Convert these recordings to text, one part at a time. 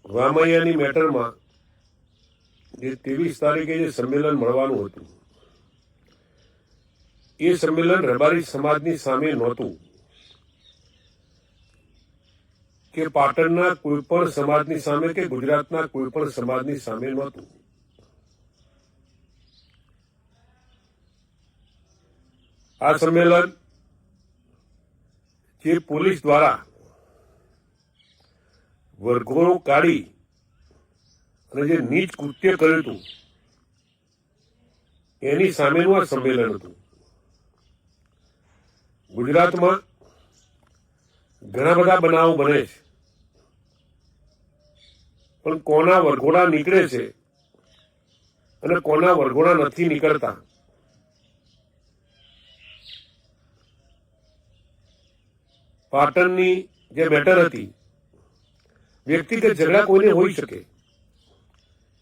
રામૈયાની મેટરમાં જે 23 તારીખે જે સંમેલન મળવાનું હતું એ સંમેલન રબારી સમાજની સામે નહોતું કે પાટણના કોઈ પણ સમાજની સામે કે ગુજરાતના કોઈ પણ સમાજની સામે નહોતું. આ સંમેલન જે પોલીસ દ્વારા વરઘોડો કાઢી અને જે નીચ કૃત્ય કર્યું હતું એની સામેનું આ સંમેલન હતું. ગુજરાતમાં ઘણા બધા બનાવો બને છે, પણ કોના વરઘોડા નીકળે છે અને કોના વરઘોડા નથી નીકળતા પાટણની જે મેટર હતી, વ્યક્તિગત ઝઘડા કોઈને હોઈ શકે,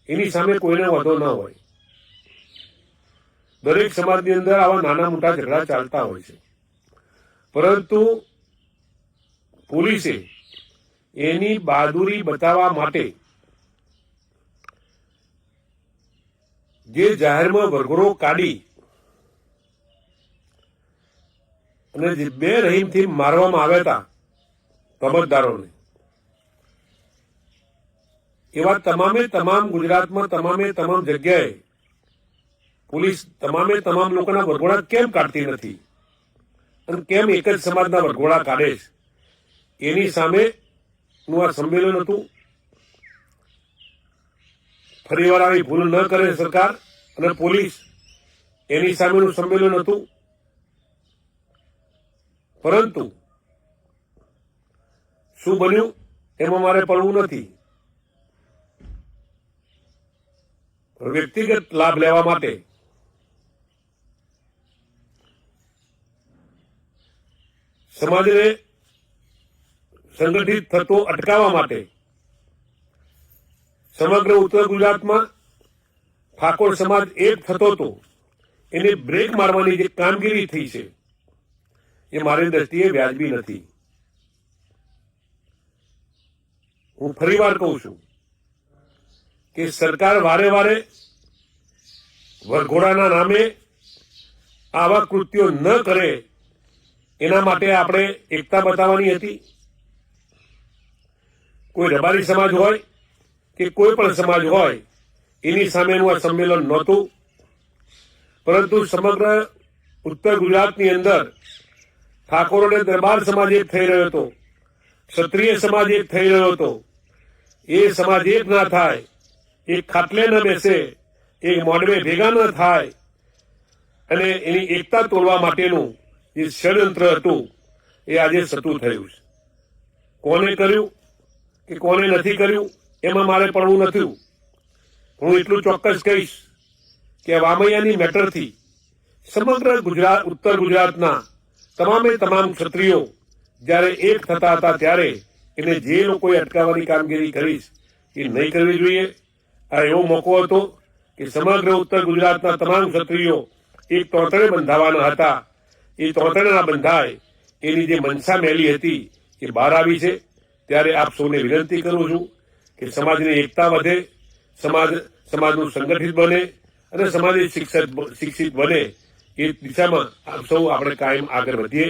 એની સામે કોઈને વાંધો ના હોય. દરેક સમાજની અંદર આવા નાના મોટા ઝઘડા ચાલતા હોય છે, પરંતુ પોલીસે એની બહાદુરી બતાવવા માટે જે જાહેરમાં વરઘોડો કાઢી અને જે બેરહીમથી મારવામાં આવ્યા હતા તબતદારોને, એવા તમામે તમામ ગુજરાતમાં તમામ જગ્યાએ પોલીસ તમામ લોકોના વરઘોડા કેમ કાઢતી નથી અને કેમ એક જ સમાજના વરઘોડા કાઢે છે, એની સામે નું આ સંમેલન હતું. ફરીવાર આવી ભૂલ ન કરે સરકાર અને પોલીસ, એની સામેનું સંમેલન હતું. પરંતુ શું બન્યું એમાં મારે પડવું નથી. વ્યક્તિગત લાભ લેવા માટે સમાજને સંગઠિત થતો અટકાવવા માટે સમગ્ર ઉત્તર ગુજરાતમાં ઠાકોર સમાજ એક થતો હતો, એને બ્રેક મારવાની જે કામગીરી થઈ છે એ મારી દ્રષ્ટિએ વ્યાજબી નથી. હું ફરીવાર કહું છું કે સરકાર વારે વારે વરઘોડાના નામે આવા કૃત્યો ન કરે એના માટે આપણે એકતા બતાવવાની હતી. કોઈ રબારી સમાજ હોય કે કોઈ પણ સમાજ હોય એની સામેનું આ સંમેલન નહોતું, પરંતુ સમગ્ર ઉત્તર ગુજરાતની અંદર ઠાકોર અને દરબાર સમાજ એક થઈ રહ્યો હતો, ક્ષત્રિય સમાજ એક થઈ રહ્યો હતો. એ સમાજ એક ના થાય, એક ખાટલે ન બેસે, એક મોડવે ભેગા ન થાય અને એની એકતા તોડવા માટેનું જે ષડયંત્ર હતું એ આજે સતું થયું છે. કોને કર્યું કે કોને નથી કર્યું એમાં મારે પડવું નથી. હું એટલું ચોક્કસ કહીશ કે રામૈયાની મેટરથી સમગ્ર ઉત્તર ગુજરાતના તમામ ક્ષત્રિયો જ્યારે એક થતા હતા ત્યારે એને જે લોકોએ અટકાવવાની કામગીરી કરીશ એ નહીં કરવી જોઈએ. આ એવો મોકો હતો કે સમગ્ર ઉત્તર ગુજરાતના તમામ ક્ષત્રિયો એક તોતણે બંધાવાના હતા. એ તોતણેના બંધાય એની જે મનસા મેલી હતી એ બહાર આવી છે. ત્યારે આપ સૌને વિનંતી કરું છું કે સમાજની એકતા વધે, સમાજનું સંગઠિત બને અને સમાજ શિક્ષિત બને એ દિશામાં આપ સૌ આપણે કાયમ આગળ વધીએ.